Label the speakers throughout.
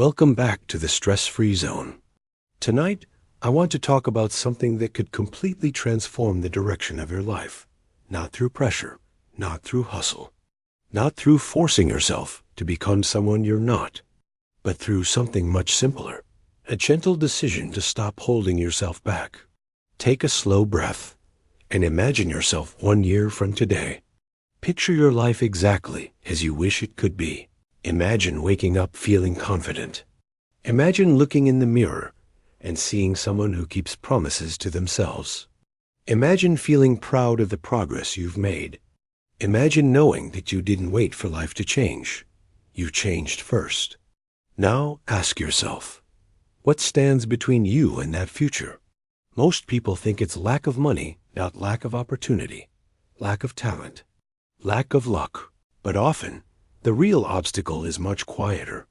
Speaker 1: Welcome back to the Stress-Free Zone. Tonight, I want to talk about something that could completely transform the direction of your life. Not through pressure, not through hustle, not through forcing yourself to become someone you're not, but through something much simpler. A gentle decision to stop holding yourself back. Take a slow breath and imagine yourself 1 year from today. Picture your life exactly as you wish it could be. Imagine waking up feeling confident. Imagine looking in the mirror and seeing someone who keeps promises to themselves. Imagine feeling proud of the progress you've made. Imagine knowing that you didn't wait for life to change. You changed first. Now ask yourself, what stands between you and that future? Most people think it's lack of money, not lack of opportunity, lack of talent, lack of luck. But often, the real obstacle is much quieter.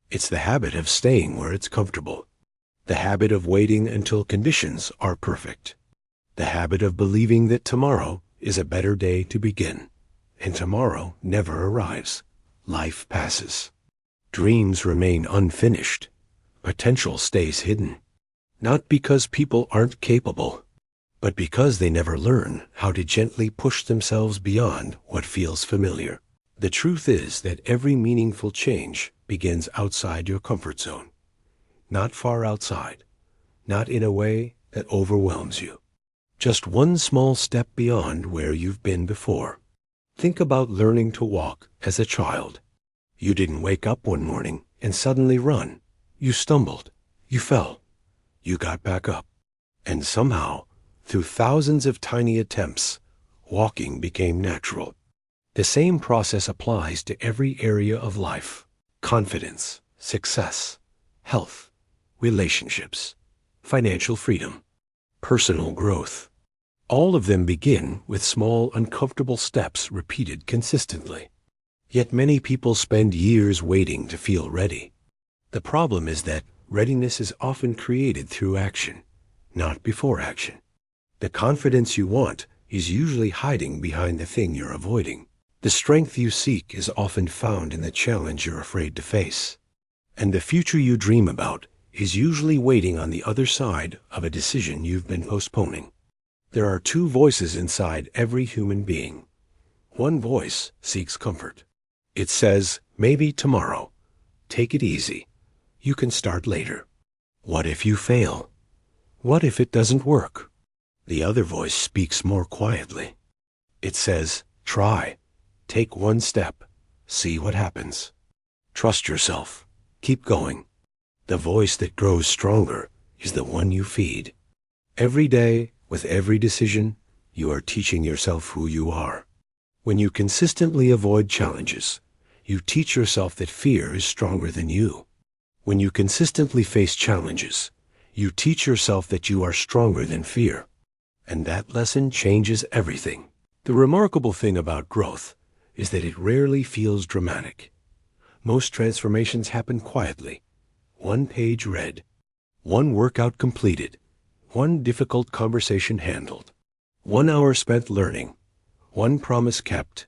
Speaker 1: It's the habit of staying where it's comfortable. The habit of waiting until conditions are perfect. The habit of believing that tomorrow is a better day to begin. And tomorrow never arrives. Life passes. Dreams remain unfinished. Potential stays hidden. Not because people aren't capable, but because they never learn how to gently push themselves beyond what feels familiar. The truth is that every meaningful change begins outside your comfort zone. Not far outside, not in a way that overwhelms you. Just one small step beyond where you've been before. Think about learning to walk as a child. You didn't wake up one morning and suddenly run. You stumbled, you fell, you got back up. And somehow, through thousands of tiny attempts, walking became natural. The same process applies to every area of life. Confidence, success, health, relationships, financial freedom, personal growth. All of them begin with small, uncomfortable steps repeated consistently. Yet many people spend years waiting to feel ready. The problem is that readiness is often created through action, not before action. The confidence you want is usually hiding behind the thing you're avoiding. The strength you seek is often found in the challenge you're afraid to face. And the future you dream about is usually waiting on the other side of a decision you've been postponing. There are two voices inside every human being. One voice seeks comfort. It says, maybe tomorrow. Take it easy. You can start later. What if you fail? What if it doesn't work? The other voice speaks more quietly. It says, try. Take one step. See what happens. Trust yourself. Keep going. The voice that grows stronger is the one you feed. Every day, with every decision, you are teaching yourself who you are. When you consistently avoid challenges, you teach yourself that fear is stronger than you. When you consistently face challenges, you teach yourself that you are stronger than fear. And that lesson changes everything. The remarkable thing about growth is that it rarely feels dramatic. Most transformations happen quietly. One page read, one workout completed, one difficult conversation handled, 1 hour spent learning, one promise kept.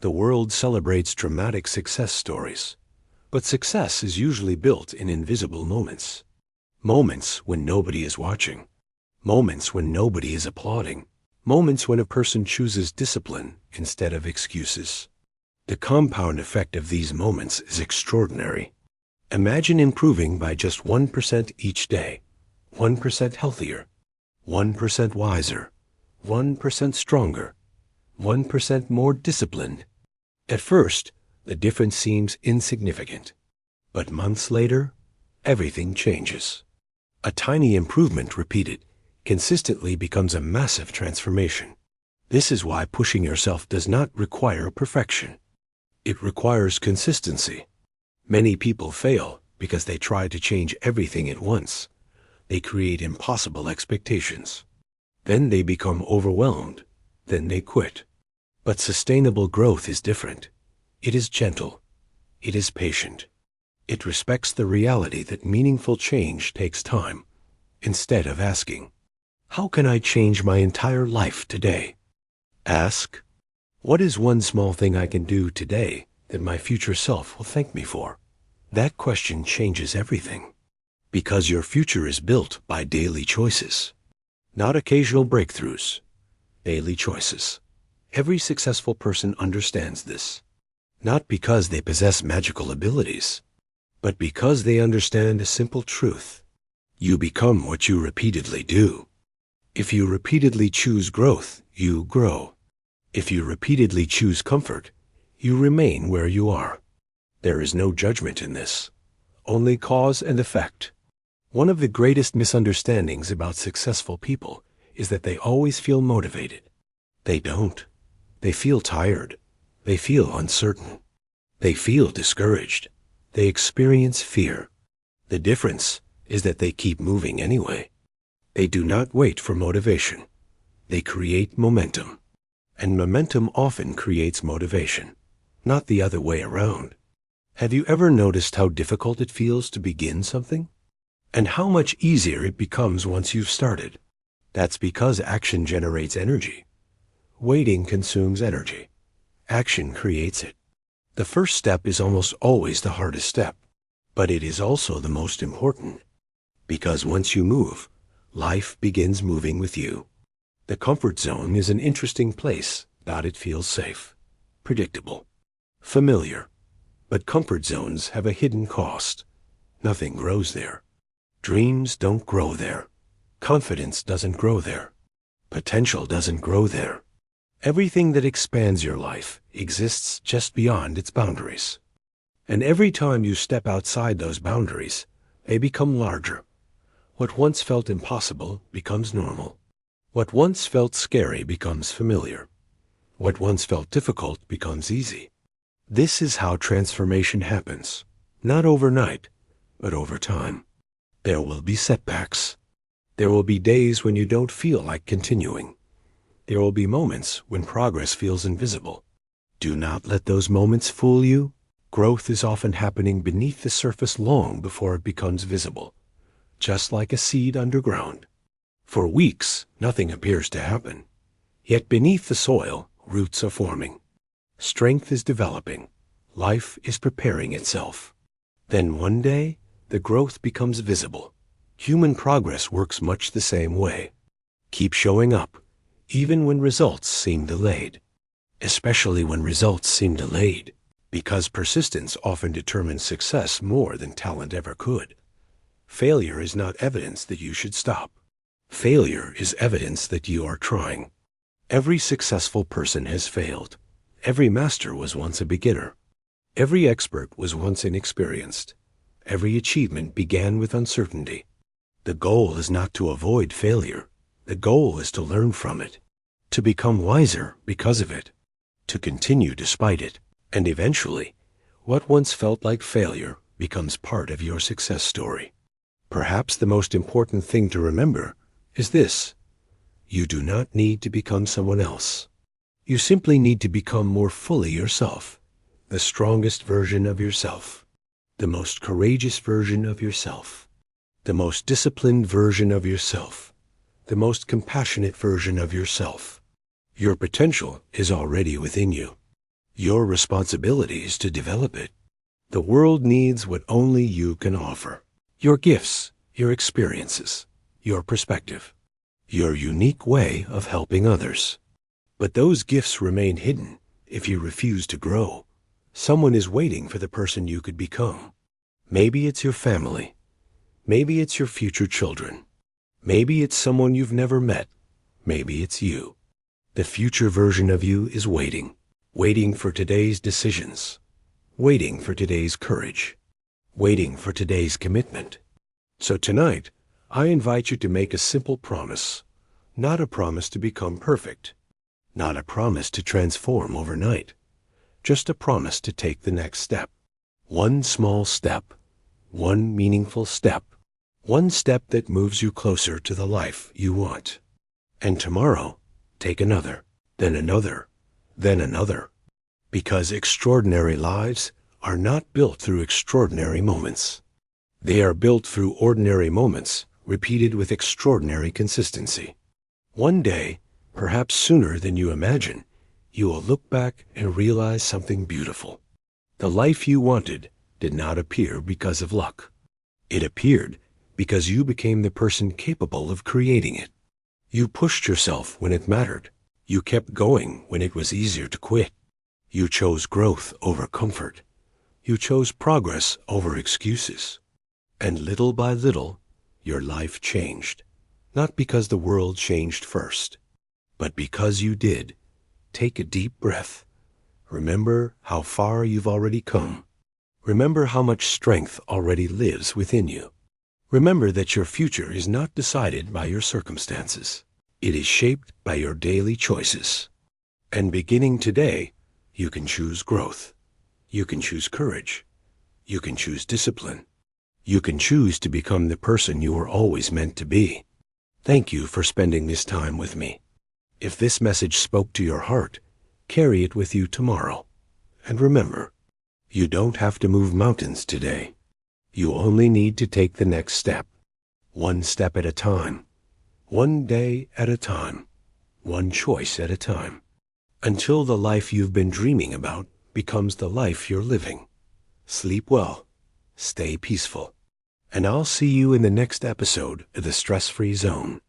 Speaker 1: The world celebrates dramatic success stories, but success is usually built in invisible moments. Moments when nobody is watching. Moments when nobody is applauding. Moments when a person chooses discipline instead of excuses. The compound effect of these moments is extraordinary. Imagine improving by just 1% each day, 1% healthier, 1% wiser, 1% stronger, 1% more disciplined. At first, the difference seems insignificant, but months later, everything changes. A tiny improvement repeated consistently becomes a massive transformation. This is why pushing yourself does not require perfection. It requires consistency. Many people fail because they try to change everything at once. They create impossible expectations. Then they become overwhelmed. Then they quit. But sustainable growth is different. It is gentle. It is patient. It respects the reality that meaningful change takes time. Instead of asking, how can I change my entire life today? Ask, what is one small thing I can do today that my future self will thank me for? That question changes everything. Because your future is built by daily choices, not occasional breakthroughs. Daily choices. Every successful person understands this, not because they possess magical abilities, but because they understand a simple truth. You become what you repeatedly do. If you repeatedly choose growth, you grow. If you repeatedly choose comfort, you remain where you are. There is no judgment in this, only cause and effect. One of the greatest misunderstandings about successful people is that they always feel motivated. They don't. They feel tired. They feel uncertain. They feel discouraged. They experience fear. The difference is that they keep moving anyway. They do not wait for motivation. They create momentum. And momentum often creates motivation, not the other way around. Have you ever noticed how difficult it feels to begin something? And how much easier it becomes once you've started? That's because action generates energy. Waiting consumes energy. Action creates it. The first step is almost always the hardest step, but it is also the most important. Because once you move, life begins moving with you. The comfort zone is an interesting place, that it feels safe, predictable, familiar. But comfort zones have a hidden cost. Nothing grows there. Dreams don't grow there. Confidence doesn't grow there. Potential doesn't grow there. Everything that expands your life exists just beyond its boundaries. And every time you step outside those boundaries, they become larger. What once felt impossible becomes normal. What once felt scary becomes familiar. What once felt difficult becomes easy. This is how transformation happens, not overnight, but over time. There will be setbacks. There will be days when you don't feel like continuing. There will be moments when progress feels invisible. Do not let those moments fool you. Growth is often happening beneath the surface long before it becomes visible, just like a seed underground. For weeks, nothing appears to happen. Yet beneath the soil, roots are forming. Strength is developing. Life is preparing itself. Then one day, the growth becomes visible. Human progress works much the same way. Keep showing up, even when results seem delayed. Especially when results seem delayed, because persistence often determines success more than talent ever could. Failure is not evidence that you should stop. Failure is evidence that you are trying. Every successful person has failed. Every master was once a beginner. Every expert was once inexperienced. Every achievement began with uncertainty. The goal is not to avoid failure. The goal is to learn from it, to become wiser because of it, to continue despite it, and eventually, what once felt like failure becomes part of your success story. Perhaps the most important thing to remember is this: you do not need to become someone else. You simply need to become more fully yourself, the strongest version of yourself, the most courageous version of yourself, the most disciplined version of yourself, the most compassionate version of yourself. Your potential is already within you. Your responsibility is to develop it. The world needs what only you can offer: your gifts, your experiences, your perspective, your unique way of helping others. But those gifts remain hidden if you refuse to grow. Someone is waiting for the person you could become. Maybe it's your family. Maybe it's your future children. Maybe it's someone you've never met. Maybe it's you. The future version of you is waiting for today's decisions, waiting for today's courage, waiting for today's commitment. So tonight, I invite you to make a simple promise, not a promise to become perfect, not a promise to transform overnight, just a promise to take the next step. One small step, one meaningful step, one step that moves you closer to the life you want. And tomorrow, take another, then another, then another. Because extraordinary lives are not built through extraordinary moments. They are built through ordinary moments, repeated with extraordinary consistency. One day, perhaps sooner than you imagine, you will look back and realize something beautiful. The life you wanted did not appear because of luck. It appeared because you became the person capable of creating it. You pushed yourself when it mattered. You kept going when it was easier to quit. You chose growth over comfort. You chose progress over excuses. And little by little, your life changed. Not because the world changed first, but because you did. Take a deep breath. Remember how far you've already come. Remember how much strength already lives within you. Remember that your future is not decided by your circumstances. It is shaped by your daily choices. And beginning today, you can choose growth. You can choose courage. You can choose discipline. You can choose to become the person you were always meant to be. Thank you for spending this time with me. If this message spoke to your heart, carry it with you tomorrow. And remember, you don't have to move mountains today. You only need to take the next step. One step at a time. One day at a time. One choice at a time. Until the life you've been dreaming about becomes the life you're living. Sleep well. Stay peaceful. And I'll see you in the next episode of the Stress-Free Zone.